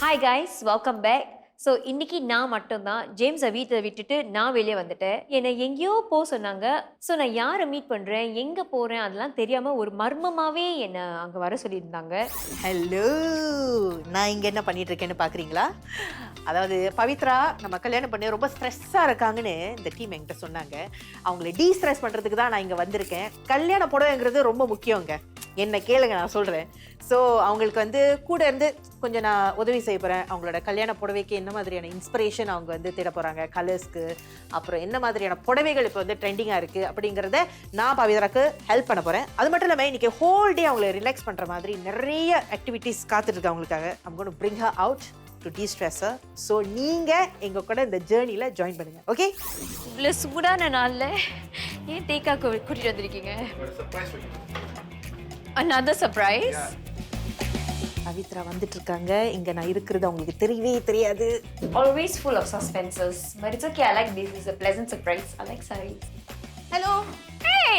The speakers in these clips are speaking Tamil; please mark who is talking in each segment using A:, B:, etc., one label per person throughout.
A: Hi guys, welcome back. So இன்னைக்கு நான் மட்டும்தான் ஜேம்ஸை வீட்டில் விட்டுட்டு நான் வெளியே வந்துட்டேன். என்னை எங்கேயோ போக சொன்னாங்க. ஸோ நான் யாரை மீட் பண்ணுறேன், எங்கே போகிறேன் அதெல்லாம் தெரியாமல் ஒரு மர்மமாகவே என்னை அங்கே வர சொல்லியிருந்தாங்க.
B: ஹலோ, நான் இங்கே என்ன பண்ணிட்டு இருக்கேன்னு பார்க்குறீங்களா? அதாவது பவித்ரா நம்ம கல்யாணம் பண்ணி ரொம்ப ஸ்ட்ரெஸ்ஸாக இருக்காங்கன்னு இந்த டீம் என்கிட்ட சொன்னாங்க. அவங்கள டீஸ்ட்ரெஸ் பண்ணுறதுக்கு தான் நான் இங்கே வந்திருக்கேன். கல்யாண புடவைங்கிறது ரொம்ப முக்கியங்க. என்ன கேளுங்க, நான் சொல்கிறேன். ஸோ அவங்களுக்கு வந்து கூட இருந்து கொஞ்சம் நான் உதவி செய்ய போகிறேன். அவங்களோட கல்யாண புடவைக்கு என்ன மாதிரியான இன்ஸ்பிரேஷன் அவங்க வந்து தேட போகிறாங்க, கலர்ஸ்க்கு, அப்புறம் என்ன மாதிரியான புடவைகள் இப்போ வந்து ட்ரெண்டிங்காக இருக்குது அப்படிங்கிறத நான் பவித்ராக்கு ஹெல்ப் பண்ண போகிறேன். அது மட்டும் இல்லாமல் இன்றைக்கி ஹோல் டே அவங்களை ரிலாக்ஸ் பண்ணுற மாதிரி நிறைய ஆக்டிவிட்டீஸ் காத்துட்ருக்கு அவங்களுக்காக. I'm going to bring her out to destress her. So நீங்கள் எங்கள் கூட இந்த ஜேர்னியில் ஜாயின் பண்ணுங்கள். ஓகே?
A: இவ்வளோ சூடான நாளில் ஏன் டேக்கா கூட்டிகிட்டு வந்திருக்கீங்க? Another surprise?
B: பவித்ரா வந்துட்டு இருக்காங்க. இங்க நான் இருக்கிறது அவங்களுக்கு தெரியவே தெரியாது.
A: Always full of suspenses, but it's okay. I like this. It's a pleasant surprise. I like sarees.
B: Hello.
A: Hey.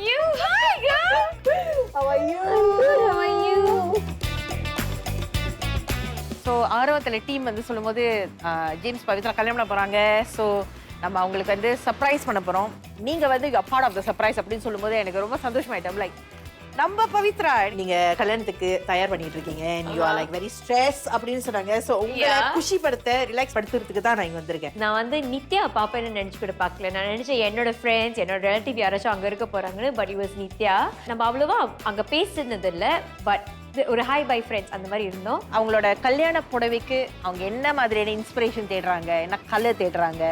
A: You. Hi, girl.
B: How are you?
A: Good. How are you?
B: So ஆர்வத்தில் டீம் வந்து சொல்லும்போது ஜேம்ஸ் பவித்ரா கல்யாணம் பண்ண போகிறாங்க. ஸோ நம்ம அவங்களுக்கு வந்து சர்ப்ரைஸ் பண்ண போகிறோம். நீங்கள் வந்து பார்ட் ஆஃப் த சர்ப்ரைஸ் அப்படின்னு சொல்லும்போது எனக்கு ரொம்ப சந்தோஷமாயிட்டேன். லைக் நம்ம பவித்ரா நீங்கள் கல்யாணத்துக்கு தயார் பண்ணிட்டு இருக்கீங்க. You are like very stress அப்படின்னு சொன்னாங்க. ஸோ உங்களை குஷிப்படுத்த ரிலாக்ஸ் படுத்துறதுக்கு தான் நான் இங்கே வந்திருக்கேன்.
A: நான் வந்து நித்யா பாப்பேன்னு நினச்சி கூட பார்க்கல. நான் நினச்சேன் என்னோட ஃப்ரெண்ட்ஸ், என்னோட ரிலேட்டிவ் யாராச்சும் அங்கே இருக்க போகிறாங்கன்னு. But it was Nithya. நம்ம அவ்வளோவா அங்கே பேசுனது இல்லை. பட் ஒரு ஹாய் பை ஃப்ரெண்ட்ஸ் அந்த மாதிரி இருந்தோம்.
B: அவங்களோட கல்யாண புடவைக்கு அவங்க என்ன மாதிரியான இன்ஸ்பிரேஷன் தேடுறாங்க, என்ன கலர் தேடுறாங்க,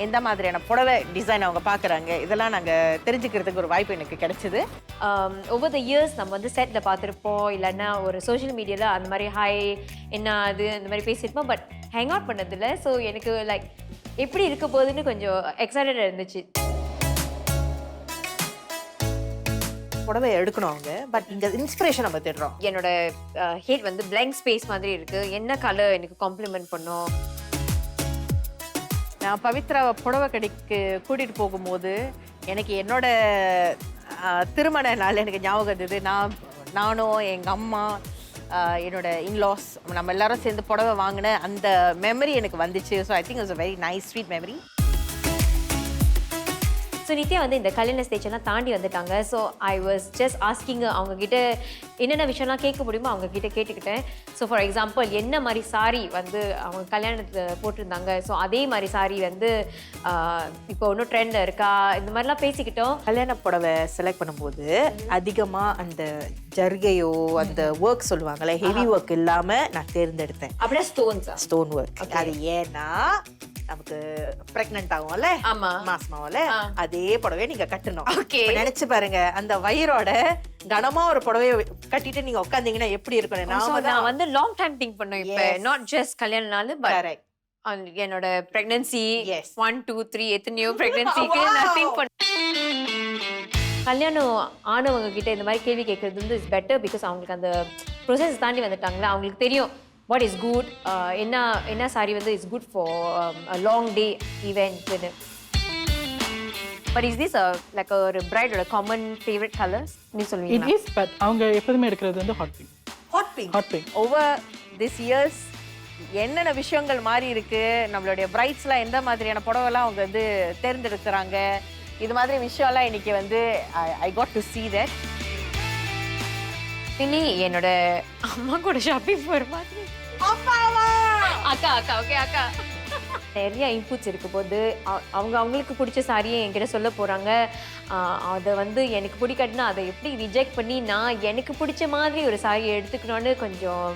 B: எந்த மாதிரியான புடவை டிசைன் அவங்க பார்க்குறாங்க, இதெல்லாம் நாங்கள் தெரிஞ்சுக்கிறதுக்கு ஒரு வாய்ப்பு எனக்கு கிடைச்சிது.
A: ஓவர் த இயர்ஸ் நம்ம வந்து செட்டில் பார்த்துருப்போம், இல்லைன்னா ஒரு சோஷியல் மீடியாவில் அந்த மாதிரி ஹாய் என்ன அது அந்த மாதிரி பேசியிருப்போம். பட் ஹேங் அவுட் பண்ணதில்லை. ஸோ எனக்கு லைக் எப்படி இருக்க போகுதுன்னு கொஞ்சம் எக்ஸைட்டடாக இருந்துச்சு.
B: புடவை எடுக்கணும் அவங்க. பட் இங்கே இன்ஸ்பிரேஷன் நம்ம தேடுறோம்.
A: என்னோட ஹேட் வந்து பிளாங்க் ஸ்பேஸ் மாதிரி இருக்குது. என்ன கலர் எனக்கு காம்ப்ளிமெண்ட் பண்ணும்.
B: நான் பவித்ராவை புடவை கடைக்கு கூட்டிகிட்டு போகும்போது எனக்கு என்னோட திருமண நாள் எனக்கு ஞாபகம் இருந்தது. நானும் எங்கள் அம்மா, என்னோட இன்லாஸ், நம்ம எல்லாரும் சேர்ந்து புடவை வாங்கின அந்த மெமரி எனக்கு வந்துச்சு. So I think it's a very nice sweet memory.
A: So Nithya வந்து இந்த கல்யாண ஸ்டேஜெல்லாம் தாண்டி வந்துட்டாங்க. So I was just asking அவங்கக்கிட்ட என்னென்ன விஷயம்லாம் கேட்க முடியுமோ அவங்கக்கிட்ட கேட்டுக்கிட்டேன். ஸோ ஃபார் எக்ஸாம்பிள் என்ன மாதிரி சாரீ வந்து அவங்க கல்யாணத்தில் போட்டிருந்தாங்க, ஸோ அதே மாதிரி சாரீ வந்து இப்போ ஒன்றும் ட்ரெண்டில் இருக்கா, இந்த மாதிரிலாம் பேசிக்கிட்டோம்.
B: கல்யாண புடவை செலக்ட் பண்ணும்போது அதிகமாக அந்த ஜர்கையோ அந்த ஒர்க் சொல்லுவாங்கல்ல, ஹெவி ஒர்க் இல்லாமல் நான் தேர்ந்தெடுத்தேன்.
A: அப்படியே
B: ஸ்டோன் ஒர்க். அது ஏன்னா நமக்கு பிரெக்னன்ட் ஆகும்ல, மாசமாவல, அதே புடவையை நீங்க கட்டணும். நினைச்சு பாருங்க, அந்த வயிறோட கனமா ஒரு புடவையை கட்டிட்டு நீங்க உட்காந்தீங்கன்னா எப்படி இருக்கும்.
A: நான் வந்து லாங் டைம் திங்க் பண்ணோம். இப்ப நாட் ஜஸ்ட் கல்யாண நாள், பட் என்னோட பிரெக்னன்சி 1 2 3 எத்தனையோ பிரெக்னன்சிக்கு நான் திங்க் பண்ணேன். கல்யாணம் ஆனவங்க கிட்ட இந்த மாதிரி கேள்வி கேட்கறது வந்து இஸ் பெட்டர். பிகாஸ் அவங்களுக்கு அந்த ப்ரொசஸ் தாண்டி வந்துட்டாங்களா, அவங்களுக்கு தெரியும் what is good, என்ன சாரி வந்து is good for a long day event. But is this like a bride or a common favorite colors நீ சொல்வீங்க?
C: It is, but அவங்க எப்பவுமே எடுக்கிறது வந்து hot pink.
B: Hot pink. Over this years என்னென்ன விஷயங்கள் மாறி இருக்கு, நம்மளுடைய பிரைட்ஸ்லாம் எந்த மாதிரியான புடவைலாம் அவங்க வந்து தேர்ந்தெடுக்கிறாங்க, இது மாதிரி விஷயம்லாம் இன்னைக்கு வந்து I got to see that.
A: என்னோட அம்மா கூட ஷாப்பிங் போகிற மாதிரி. அக்கா ஓகே அக்கா. நிறைய இன்புட்ஸ் இருக்க போது அவங்களுக்கு பிடிச்ச சாரியை என்கிட்ட சொல்ல போகிறாங்க. அதை வந்து எனக்கு பிடிக்காட்டினா அதை எப்படி ரிஜெக்ட் பண்ணி நான் எனக்கு பிடிச்ச மாதிரி ஒரு சாரியை எடுத்துக்கணும்னு கொஞ்சம்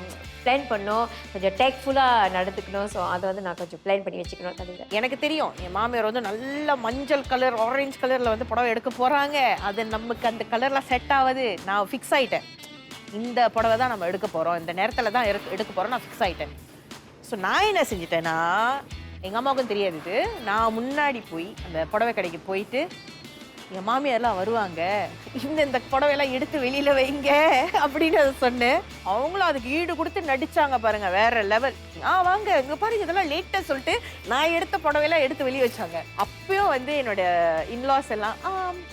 A: பிளான் பண்ணோம். கொஞ்சம் டேக்ஃபுல்லாக நடந்துக்கணும். ஸோ அதை வந்து நான் கொஞ்சம் பிளான் பண்ணி வச்சுக்கணும். தனியாக
B: எனக்கு தெரியும் என் மாமியார் வந்து நல்ல மஞ்சள் கலர், ஆரஞ்சு கலரில் வந்து புடவை எடுக்க போகிறாங்க. அது நமக்கு அந்த கலர்லாம் செட் ஆகுது. நான் ஃபிக்ஸ் ஆகிட்டேன், இந்த புடவை தான் நம்ம எடுக்க போகிறோம், இந்த நேரத்தில் தான் எடுக்க போகிறோம், நான் ஃபிக்ஸ் ஆகிட்டேன். ஸோ நான் என்ன செஞ்சிட்டேன்னா, எங்கள் அம்மாவுக்கும் தெரியாது இது, நான் முன்னாடி போய் அந்த புடவை கடைக்கு போயிட்டு என் மாமியார்லாம் வருவாங்க, இந்த புடவையெல்லாம் எடுத்து வெளியில வைங்க அப்படின்னு அதை சொன்னேன். அவங்களும் அதுக்கு ஈடு கொடுத்து நடிச்சாங்க பாருங்க, வேற லெவல். வாங்க இங்க பாருங்க இதெல்லாம் லேட்டா சொல்லிட்டு நான் எடுத்த புடவையெல்லாம் எடுத்து வெளியே வச்சாங்க. அப்பயும் வந்து என்னோட இன்லாஸ் எல்லாம்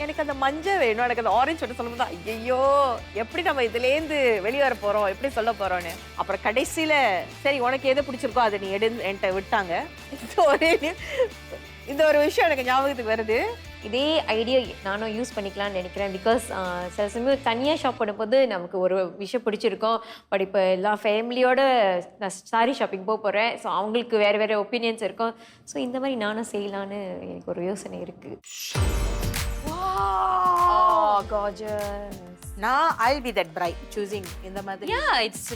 B: எனக்கு அந்த மஞ்சள் வேணும், எனக்கு அந்த ஆரஞ்சு சொல்லிட்டு சொல்லும்போது ஐயோ எப்படி நம்ம இதுலேருந்து வெளியே வர போறோம், எப்படி சொல்ல போறோம்னு. அப்புறம் கடைசியில சரி உனக்கு எது பிடிச்சிருக்கோ அதை நீ என்கிட்ட விட்டாங்க. இந்த ஒரு விஷயம் எனக்கு ஞாபகத்துக்கு வருது.
A: இதே ஐடியா நானும் யூஸ் பண்ணிக்கலாம்னு நினைக்கிறேன். பிகாஸ் சில சமயம் தனியாக ஷாப் பண்ணும்போது நமக்கு ஒரு விஷயம் பிடிச்சிருக்கோம். பட் இப்போ எல்லா ஃபேமிலியோட நான் சாரி ஷாப்பிங் போகிறேன். ஸோ அவங்களுக்கு வேறு வேறு ஒப்பீனியன்ஸ் இருக்கும். ஸோ இந்த மாதிரி நானும் செய்யலான்னு எனக்கு ஒரு யோசனை இருக்குது.
B: நான் I'll be that bride choosing இந்த மாதிரி.
A: இட்ஸ்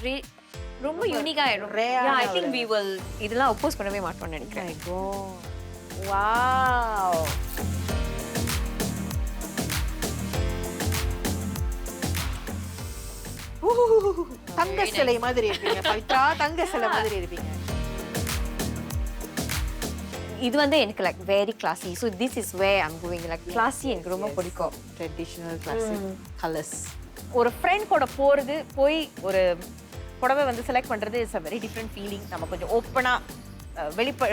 A: ரொம்ப யூனிக்காக ஆயிடும். ஐ திங்க் we will இதெல்லாம் அப்போஸ் பண்ணவே மாட்டோம்னு நினைக்கிறேன்.
B: வாவ், தங்க சிலை மாதிரி இருப்பீங்க பவித்ரா, தங்க சிலை மாதிரி இருப்பீங்க.
A: இது வந்து எனக்கு like very classy. So this is way I'm going. Like classy எனக்கு ரொம்ப பிடிக்கும்.
B: Traditional classy colours. ஒரு ஃப்ரெண்ட் கூட போய் ஒரு புடவை வந்து செலக்ட் பண்ணுறது is a very different feeling. நம்ம கொஞ்சம் ஓப்பனாக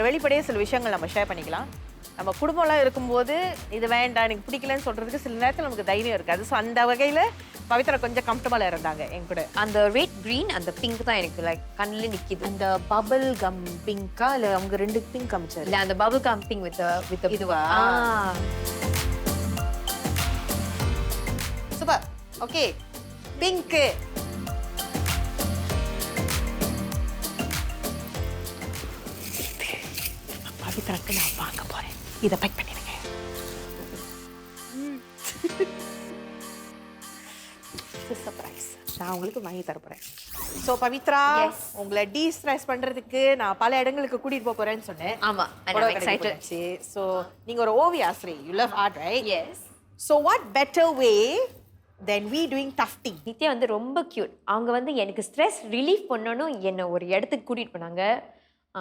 B: வெளிப்படையே சில விஷயங்கள் நம்ம ஷேர் பண்ணிக்கலாம். நம்ம குடும்பம்லாம் இருக்கும்போது இது வேண்டாம் எனக்கு பிடிக்கலன்னு சொல்கிறதுக்கு சில நேரத்தில் நமக்கு தைரியம் இருக்காது. ஸோ அந்த வகையில் பவித்ரா கொஞ்சம் கம்ஃபர்டபுளாக இருந்தாங்க என் கூட.
A: அந்த ரெட் க்ரீன் அந்த பிங்க் தான் எனக்கு லைக் கண்ணில் நிற்கிது.
B: அந்த பபிள் கம் பிங்கா இல்லை அவங்க 2 பிங்க் காமிச்சாரு.
A: இல்லை அந்த பபிள் கம் பிங்க் வித்
B: இதுவா? சூப்பர். Okay, pink. பவித்ராக்கு நான் வாங்க போறேன். இதை பேக் பண்ணிடுங்க. சர்ப்ரைஸ் நான் உங்களுக்கு வாங்கி தர போறேன். ஸோ பவித்ரா, உங்களை டீஸ்ட்ரெஸ் பண்றதுக்கு நான் பல இடங்களுக்கு கூட்டிட்டு போக போறேன்னு சொன்னேன்.
A: ஆமா, ஐ அம் எக்ஸைட்டட்.
B: ஸோ நீங்க ஒரு ஓவிய ஆசிரியை, you love art right?
A: Yes.
B: So what better way than we doing tufting?
A: Nithya வந்து ரொம்ப கியூட். அவங்க வந்து எனக்கு ஸ்ட்ரெஸ் ரிலீஃப் பண்ணணும் என்னை ஒரு இடத்துக்கு கூட்டிட்டு போனாங்க.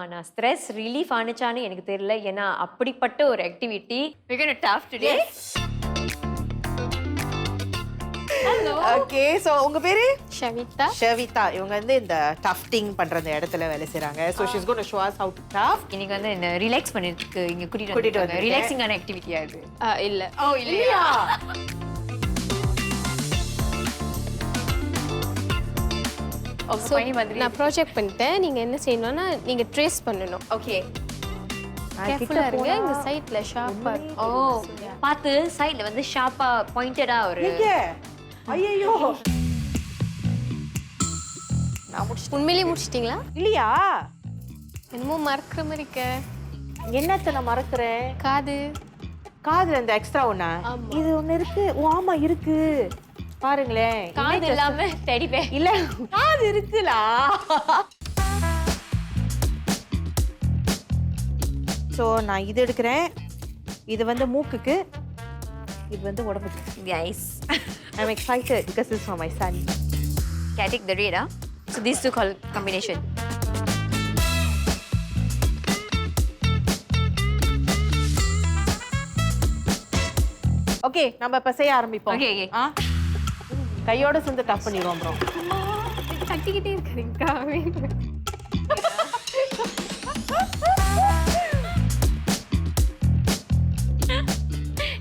A: ஆனால் ஸ்ட்ரெஸ் ரிலீஃப் ஆனிச்சான்னு எனக்கு தெரியல. ஏன்னா அப்படிப்பட்ட ஒரு activity. we're going to tuft today.
B: Hello. Okay, so உங்க பேரு?
D: ஷவிதா.
B: ஷவிதா. இவங்க வந்து இந்த டஃப்டிங் பண்ற இடத்துல வேலை செய்றாங்க. So she's going to show us how to tuft.
A: இன்னைக்கு வந்து என்ன ரிலாக்ஸ் பண்ணிட்டு இங்க கூட்டிட்டு வந்து ரிலாக்ஸிங்கான ஆக்டிவிட்டியா இது?
D: இல்ல.
A: ஓ இல்லையா?
D: நான் ப்ராஜெக்ட் பண்ணிட்டேன். நீங்க என்ன செய்யணும்னா நீங்க ட்ரேஸ் பண்ணணும்.
A: ஓகே,
D: கேர்ஃபுல்லா இருங்க. இந்த சைடுல ஷார்ப்பா.
A: ஓ பாத்து சைடுல வந்து ஷார்ப்பா பாயிண்டடா ஒரு.
B: ஐயோ,
D: நான் உண்மையிலேயே முடிச்சிட்டீங்களா?
B: இல்லையா?
D: என்னமோ மறக்கிற மாதிரி இருக்க.
B: என்னத்த நான் மறக்கிறேன்? காதுல இந்த எக்ஸ்ட்ரா ஒண்ணா? இது ஒண்ணு இருக்கு. ஓ ஆமா இருக்கு, பாருங்களேன்.
A: காது இல்லாம தெடிவே
B: இல்ல, காது இருக்குலா. ஸோ நான் இது எடுக்கிறேன். இது வந்து மூக்குக்கு, இது வந்து உடம்புக்கு.
A: Nice.
B: I'm excited because it's for my son.
A: Can I take the red? So these two combination.
B: Okay, நம்ம இப்ப செய்ய ஆரம்பிப்போம்.
A: Okay.
B: கையோட சேர்ந்து டஃப் பண்ணிடுவோம் ப்ரோ.
D: கட்டிக்கிட்டே இருக்கீங்க.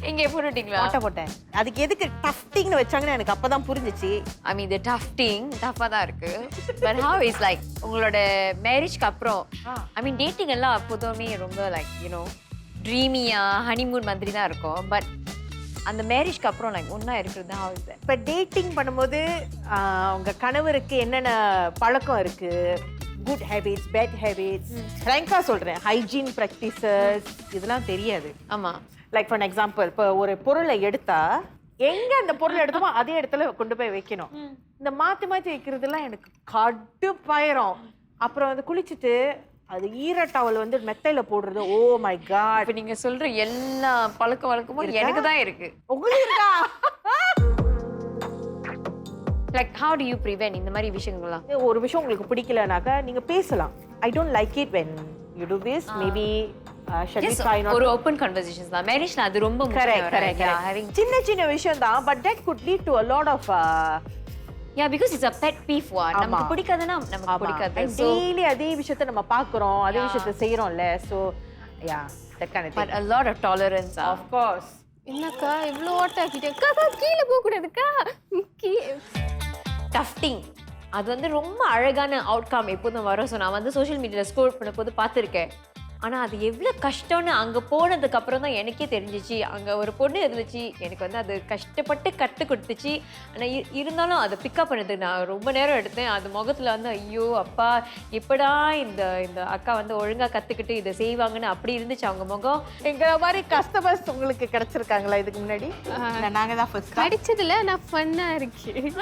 A: இங்கே போட்டுட்டீங்களா?
B: போட்டேன். அதுக்கு எதுக்கு டஃப்டிங்னு வச்சாங்கன்னு எனக்கு அப்பதான் புரிஞ்சிச்சு.
A: ஐ மீன் தி டஃப்டிங் டஃபா தான் இருக்கு. பட் ஹவ் இஸ் லைக் உங்களோட மேரேஜ்க்கு அப்புறம் ஐ மீன் டேட்டிங் எல்லாம் அப்போதுமே ரொம்ப லைக் யூனோ ட்ரீமியா ஹனிமூன் மாதிரி தான் இருக்கும். பட் அந்த மேரேஜ்க்கு அப்புறம் லைக் ஒன்றா இருக்கிறது ஹவ் இஸ் தட்?
B: இப்போ டேட்டிங் பண்ணும்போது உங்க கணவருக்கு என்னென்ன பழக்கம் இருக்கு? குட் ஹேபிட்ஸ், பேட் ஹேபிட்ஸ், ஃப்ராங்கா சொல்றேன், ஹைஜீன் ப்ராக்டிசஸ் இதெல்லாம் தெரியாது.
A: ஆமா.
B: லைக் ஃபார் எக்ஸாம்பிள், இப்போ ஒரு பொருளை எடுத்தா எங்க அந்த பொருளை எடுத்தோமோ அதே இடத்துல கொண்டு போய் வைக்கணும். இந்த மாற்றி மாற்றி வைக்கிறதுலாம் எனக்கு கடுப்பாயிரும். அப்புறம் வந்து குளிச்சுட்டு அது ஈர டவல் வந்து மெத்தையில போடுறது. Oh my god.
A: இப்போ நீங்க சொல்ற எல்லா பழக்க வழக்கமும் எனக்கு தான் இருக்கு.
B: உங்களுக்கு இருக்கா?
A: Like how to you prevent இந்த மாதிரி விஷயங்கள்லாம்?
B: ஒரு விஷயம் உங்களுக்கு பிடிக்கலனாக்கா நீங்க பேசலாம். I don't like it when you to this. Maybe shall we
A: Just
B: try not
A: ஒரு open conversations தான் மேரேஜ்ல அது ரொம்ப
B: correct
A: முக்கியம்
B: correct
A: Yeah,
B: correct
A: having
B: சின்ன விஷயம் தான் but that could lead to a lot of
A: yeah because it's a pet peeve one நமக்கு பிடிக்காதுன்னா நமக்கு பிடிக்காது so
B: டெய்லி அதே விஷயத்தை நம்ம பார்க்கறோம் அதே விஷயத்தை செய்றோம்ல so yeah that kind of thing
A: but a lot of tolerance
B: of course
D: என்னக்கா இவ்வளோ ஓட்டாக்கிட்டேன் அக்கா கீழே போகக்கூடாதுக்கா
A: tufting அது வந்து ரொம்ப அழகான அவுட்கம் எப்போதும் வரும் ஸோ நான் வந்து சோஷியல் மீடியாவில் ஸ்க்ரோல் பண்ண போது பார்த்துருக்கேன் ஆனால் அது எவ்வளோ கஷ்டம்னு அங்கே போனதுக்கு அப்புறம் தான் எனக்கே தெரிஞ்சிச்சு அங்கே ஒரு பொண்ணு இருந்துச்சு எனக்கு வந்து அது கஷ்டப்பட்டு கற்றுக் கொடுத்துச்சு ஆனால் இருந்தாலும் அதை பிக்கப் பண்ணது நான் ரொம்ப நேரம் எடுத்தேன் அது முகத்தில் வந்து ஐயோ அப்பா எப்படா இந்த இந்த அக்கா வந்து ஒழுங்காக கற்றுக்கிட்டு இதை செய்வாங்கன்னு அப்படி இருந்துச்சு அவங்க முகம்
B: எங்களை மாதிரி கஸ்டமர்ஸ் உங்களுக்கு கிடைச்சிருக்காங்களா இதுக்கு முன்னாடி நாங்க தான் ஃபர்ஸ்ட்
D: படிச்சதுல நான் ஃபன்னாக இருக்கேன்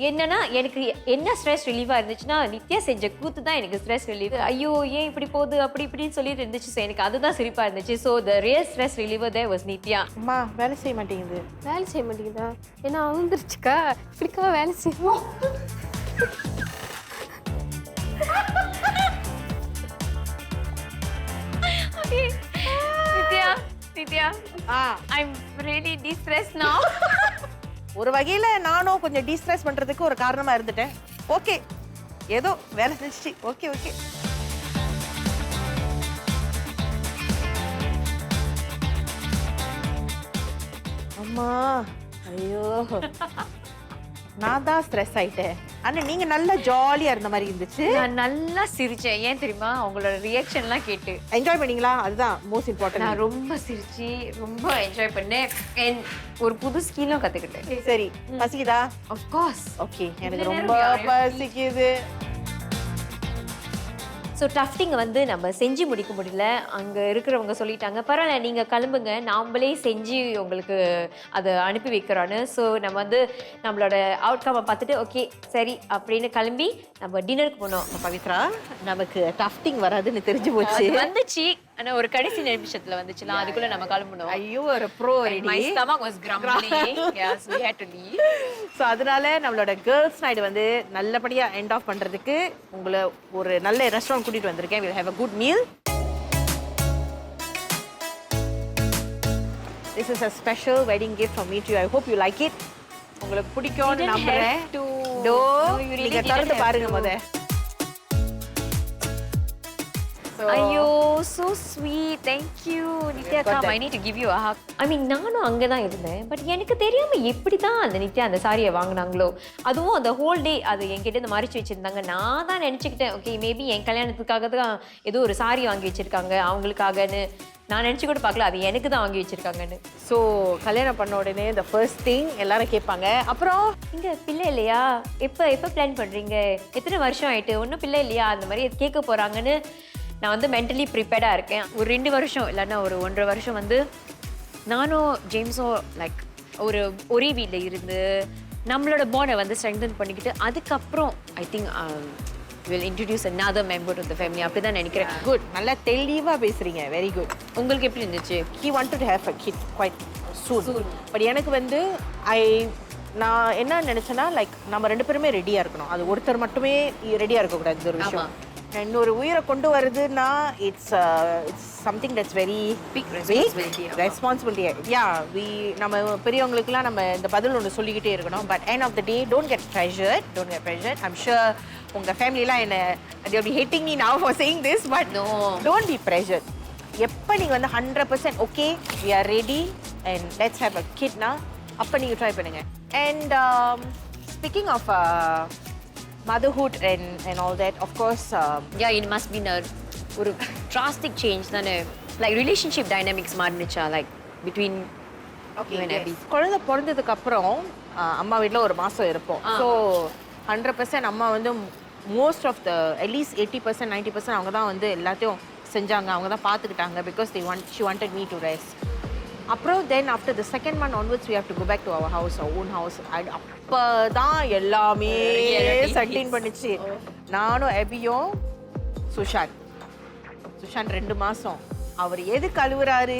A: என்னன்னா எனக்கு என்ன ஸ்ட்ரெஸ் ரிலீவாக இருந்துச்சுன்னா நித்யா செஞ்ச கூத்து தான் எனக்கு ஸ்ட்ரெஸ் ரிலீவ் ஐயோ ஏன் இப்படி போகுது அப்படி இப்படின்னு சொல்லிட்டு இருந்துச்சு ஸோ எனக்கு அதுதான் சிரிப்பாக இருந்துச்சு so the real stress reliever there was Nithya
B: அம்மா வேலை செய்ய மாட்டேங்குது
D: வேலை செய்ய மாட்டேங்குதா ஏன்னா வந்துருச்சுக்கா இப்படிக்கா வேலை செய்வோம்
A: Nithya I'm really de-stressed now.
B: ஒரு வகையில நானும் கொஞ்சம் டீஸ்ட்ரெஸ் பண்றதுக்கு ஒரு காரணமா இருந்துட்டேன் ஓகே ஏதோ வேலை செஞ்சுச்சு ஓகே ஓகே அம்மா ஐயோ நான் தான் ஸ்ட்ரெஸ் ஆயிட்டேன் ஆனா நீங்க நல்லா ஜாலியா இருந்த மாதிரி இருந்துச்சு
A: நான் நல்லா சிரிச்சேன் ஏன் தெரியுமா அவங்களோட ரியாக்ஷன்லாம் கேட்டு
B: என்ஜாய் பண்ணீங்களா அதுதான் மோஸ்ட் இம்பார்ட்டன்ட்
A: நான் ரொம்ப சிரிச்சு ரொம்ப என்ஜாய் பண்ணேன் and ஒரு புது ஸ்கில்லும் கத்துக்கிட்டேன்
B: சரி பசிக்குதா
A: of course
B: ஓகே எனக்கு ரொம்ப பசிக்குது
A: ஸோ டஃப்டிங் வந்து நம்ம செஞ்சு முடிக்க முடியல அங்கே இருக்கிறவங்க சொல்லிட்டாங்க பரவாயில்ல நீங்கள் கிளம்புங்க நாமளே செஞ்சு உங்களுக்கு அதை அனுப்பி வைக்கிறோன்னு ஸோ நம்ம வந்து நம்மளோட அவுட்கம்மை பார்த்துட்டு ஓகே சரி அப்படின்னு கிளம்பி நம்ம டின்னருக்கு போனோம்
B: பவித்ரா நமக்கு டஃப்டிங் வராதுன்னு தெரிஞ்சு போச்சு
A: வந்துச்சு ஆனால் ஒரு கடைசி நிமிஷத்தில் வந்துச்சுலாம் அதுக்குள்ளே நம்ம கிளம்பணும்
B: ஐயோ ஒரு bro
A: my stomach was grumbling yes we had to leave
B: so அதனால நம்மளோட கேர்ள்ஸ் நைட் வந்து நல்லபடியாக எண்ட் ஆஃப் பண்ணுறதுக்கு உங்களை ஒரு நல்ல ரெஸ்டாரண்ட் கூட்டிகிட்டு வந்திருக்கேன் we'll have a good meal this is a special wedding gift from me to you I hope you like it உங்களுக்கு பிடிக்கும்னு நம்புறேன் டோ நீங்க திறந்து பாருங்க முத
A: ஐயோ so sweet thank you Nithya come I need to give you a hug I mean நானும் அங்கே தான் இருந்தேன் பட் எனக்கு தெரியாம எப்படி தான் அந்த நித்யா அந்த சாரியை வாங்கினாங்களோ அதுவும் அந்த ஹோல் டே அது என்கிட்ட இந்த மறைச்சு வச்சிருந்தாங்க நான் தான் நினச்சிக்கிட்டேன் ஓகே மேபி என் கல்யாணத்துக்காக தான் ஏதோ ஒரு சாரி வாங்கி வச்சிருக்காங்க அவங்களுக்காகன்னு நான் நினச்சி கூட பார்க்கல அது எனக்கு தான் வாங்கி வச்சிருக்காங்கன்னு
B: ஸோ கல்யாணம் பண்ண உடனே இந்த ஃபர்ஸ்ட் திங் எல்லாரும் கேட்பாங்க அப்புறம்
A: இங்கே பிள்ளை இல்லையா எப்போ பிளான் பண்ணுறீங்க எத்தனை வருஷம் ஆயிட்டு ஒன்றும் பிள்ளை இல்லையா அந்த மாதிரி கேட்க போகிறாங்கன்னு நான் வந்து மென்டலி ப்ரிப்பேர்டாக இருக்கேன் ஒரு 2 வருஷம் இல்லைன்னா ஒரு 1.5 வருஷம் வந்து நானும் ஜேம்ஸும் லைக் ஒரே வீட்டில் இருந்து நம்மளோட பாண்டை வந்து ஸ்ட்ரெங்தன் பண்ணிக்கிட்டு அதுக்கப்புறம் I think will introduce another member to the family அப்படி தான் நினைக்கிறேன்
B: குட் நல்லா தெளிவாக பேசுகிறீங்க வெரி குட்
A: உங்களுக்கு எப்படி இருந்துச்சு
B: he wanted to have a kid quite soon but எனக்கு வந்து நான் என்ன நினச்சேன்னா லைக் நம்ம 2 பேருமே ரெடியாக இருக்கணும் அது ஒருத்தர் மட்டுமே ரெடியாக இருக்கக்கூடாது இந்த ஒரு விஷயம் இன்னொரு உயிரை கொண்டு வருதுன்னா it's something that's very
A: big
B: responsibility yeah நம்ம பெரியவங்களுக்குலாம் நம்ம இந்த பதில் ஒன்று சொல்லிக்கிட்டே இருக்கணும் but end of the day don't get pressured I'm sure உங்கள் ஃபேமிலிலாம் என்ன they'll be hating me now for saying this but
A: no
B: don't be pressured எப்போ நீங்கள் வந்து 100% okay we are ready and let's have a kid now அப்போ நீங்கள் ட்ரை பண்ணுங்க and speaking of motherhood and all that of course
A: yeah it must be ஒரு drastic change தானே like relationship dynamics மாறினுச்சா like between you and Abby
B: குழந்தை பிறந்ததுக்கு அப்புறம் அம்மா வீட்டில் ஒரு மாதம் இருப்போம் ஸோ 100% அம்மா வந்து மோஸ்ட் ஆஃப் த அட்லீஸ்ட் 80% 90% அவங்க தான் வந்து எல்லாத்தையும் செஞ்சாங்க அவங்க தான் பார்த்துக்கிட்டாங்க because she wanted me to rest அப்புறம் then after the second month onwards we have to go back to our house our own house அப்போ தான் எல்லாமே செட்டின் பண்ணிச்சு நானும் அபியும் சுஷாந்த் 2 மாதம் அவர் எதுக்கு அழுவுறாரு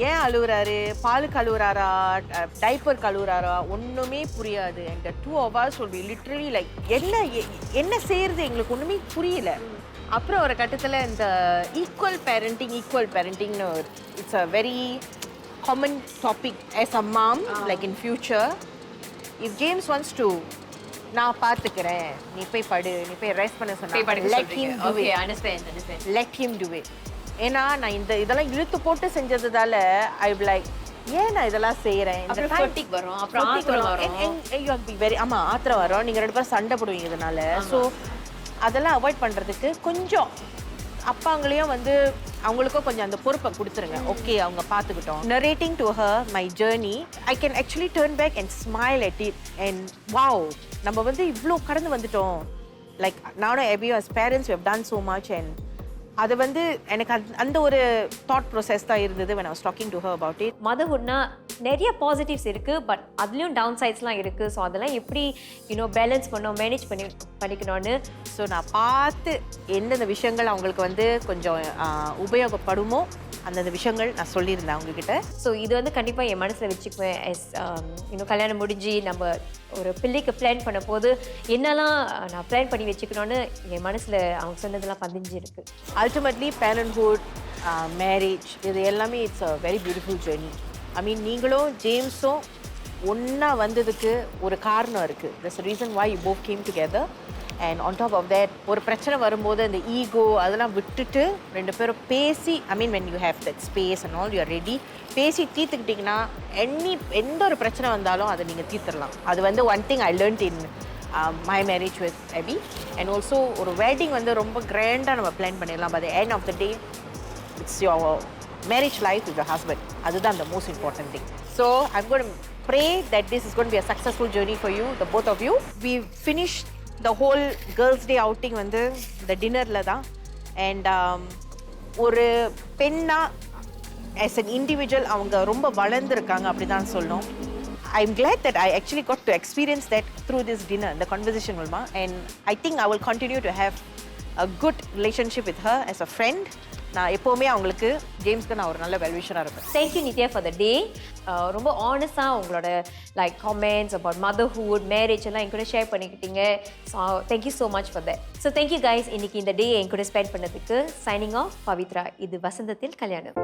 B: ஏன் அழுவுறாரு பாலுக்கு அழுவுறாரா டைப்பர் கழுவுறாரா ஒன்றுமே புரியாது and the 2 of us will be literally like என்ன செய்யறது எங்களுக்கு ஒன்றுமே புரியல அப்புறம் ஒரு கட்டத்தில் இந்த ஈக்குவல் பேரண்டிங்னு it's a very common topic as a mom like in future if James wants to நான் பார்த்துக்கிறேன் நீ போய் படு நீ போய் ரெஸ்ட் பண்ண சொன்னா let him do it ஏன்னா நான் இதெல்லாம் இழுத்து போட்டு செஞ்சதுனால ஐ லைக் ஏன் நான் இதெல்லாம் செய்யறேன்
A: வரும் அப்புறம்
B: ஆத்திரம் வரும் நீங்க 2 பேரும் சண்டை போடுவீங்க இதனால ஸோ அதெல்லாம் அவாய்ட் பண்றதுக்கு கொஞ்சம் அப்பாங்களையும் வந்து அவங்களுக்கும் கொஞ்சம் அந்த பொறுப்பை கொடுத்துருங்க ஓகே அவங்க பார்த்துக்கிட்டோம் narrating to her my journey I can actually turn back and smile at it and wow நம்ம வந்து இவ்வளோ கடந்து வந்துட்டோம் லைக் நானும் எபியோ as parents have done so much and அது வந்து எனக்கு அந்த ஒரு தாட் ப்ராசஸ் தான் இருந்தது when I was talking to her about it.
A: மதர்ஹுட்னா நிறைய பாசிட்டிவ்ஸ் இருக்குது பட் அதுலேயும் டவுன் சைட்ஸ்லாம் இருக்குது ஸோ அதெல்லாம் எப்படி பேலன்ஸ் மேனேஜ் பண்ணிக்கணும்னு
B: ஸோ நான் பார்த்து எந்தெந்த விஷயங்கள் அவங்களுக்கு வந்து கொஞ்சம் உபயோகப்படுமோ அந்தந்த விஷயங்கள் நான் சொல்லியிருந்தேன் அவங்கக்கிட்ட.
A: ஸோ இது வந்து கண்டிப்பாக என் மனசில் வச்சுக்குவேன் எஸ் இன்னும் கல்யாணம் முடிஞ்சு நம்ம ஒரு பிள்ளைக்கு பிளான் பண்ண போது என்னெல்லாம் நான் பிளான் பண்ணி வச்சுக்கணும்னு என் மனசில் அவங்க சொன்னதெல்லாம் பதிஞ்சு இருக்கு.
B: அல்டிமேட்லி பேரண்ட்ஹுட் மேரேஜ் இது எல்லாமே it's a very beautiful journey. I mean நீங்களும் ஜேம்ஸும் ஒன்றா வந்ததுக்கு ஒரு காரணம் இருக்குது. That's reason why you both came together. And on top of that ஒரு பிரச்சனை வரும்போது அந்த ஈகோ அதெல்லாம் விட்டுட்டு 2 பேரும் பேசி I mean when you have that space and all you are ready பேசி தீர்த்துக்கிட்டிங்கன்னா எந்த ஒரு பிரச்சனை வந்தாலும் அதை நீங்கள் தீர்த்துடலாம். அது வந்து one thing I learned in my marriage with Ebi. And also ஒரு வெட்டிங் வந்து ரொம்ப கிராண்டாக நம்ம பிளான் பண்ணிடலாம். But end of the day it's your marriage life with your husband. அதுதான் the most important thing. So I'm going to pray that this is going to be a successful journey for you, the both of you. We've finished the whole girls day outing வந்து the dinnerல தான். And ஒரு பெண்ணா as an individual அவங்க ரொம்ப வளர்ந்துருக்காங்க அப்படி தான் சொல்லணும். I'm glad that I actually got to experience that through this dinner, the conversation Ulma. And I think I will continue to have a good relationship with her as a friend. நான் எப்போவுமே அவங்களுக்கு ஜேம்ஸ்க்கு நான் ஒரு நல்ல வெல்விஷராக இருப்பேன்.
A: Thank you Nithya for the day. ரொம்ப ஆனஸ்டாக உங்களோட like comments about motherhood marriage எல்லாம் என் கூட ஷேர் பண்ணிக்கிட்டீங்க. So thank you so much for that. So thank you guys, இன்னைக்கு இந்த டே என் கூட ஸ்பெண்ட் பண்ணதுக்கு. Signing off Pavithra. இது வசந்தத்தில் கல்யாணம்.